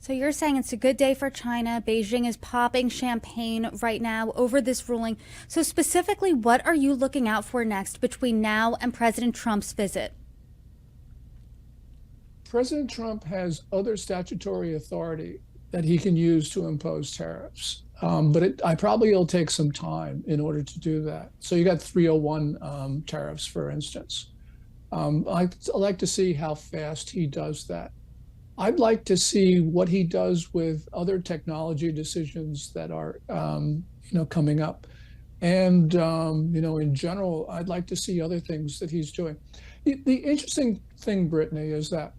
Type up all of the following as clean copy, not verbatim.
So you're saying it's a good day for China. Beijing is popping champagne right now over this ruling. So specifically, what are you looking out for next between now and President Trump's visit? President Trump has other statutory authority that he can use to impose tariffs. I probably will take some time in order to do that. So you got 301 tariffs, for instance. I'd like to see how fast he does that. I'd like to see what he does with other technology decisions that are, coming up. In general, I'd like to see other things that he's doing. The interesting thing, Brittany, is that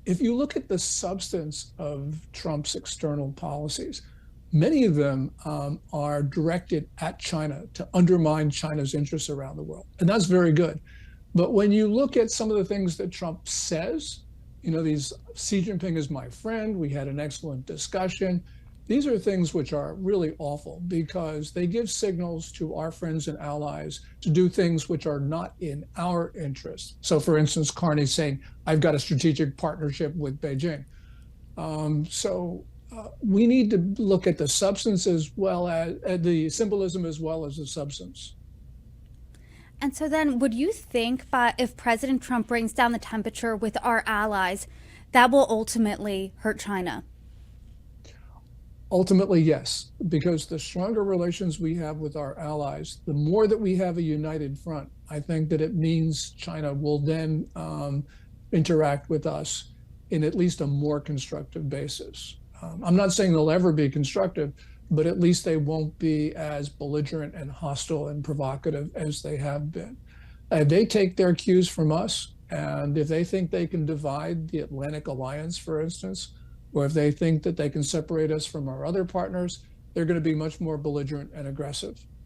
if you look at the substance of Trump's external policies, many of them are directed at China to undermine China's interests around the world. And that's very good. But when you look at some of the things that Trump says, these Xi Jinping is my friend, we had an excellent discussion. These are things which are really awful because they give signals to our friends and allies to do things which are not in our interest. So, for instance, Carney's saying, I've got a strategic partnership with Beijing. We need to look at the substance as well as the symbolism as well as the substance. And so then, would you think if President Trump brings down the temperature with our allies, that will ultimately hurt China? Ultimately, yes, because the stronger relations we have with our allies, the more that we have a united front, I think that it means China will then interact with us in at least a more constructive basis. I'm not saying they'll ever be constructive, but at least they won't be as belligerent and hostile and provocative as they have been. They take their cues from us, and if they think they can divide the Atlantic Alliance, for instance, or if they think that they can separate us from our other partners, they're going to be much more belligerent and aggressive.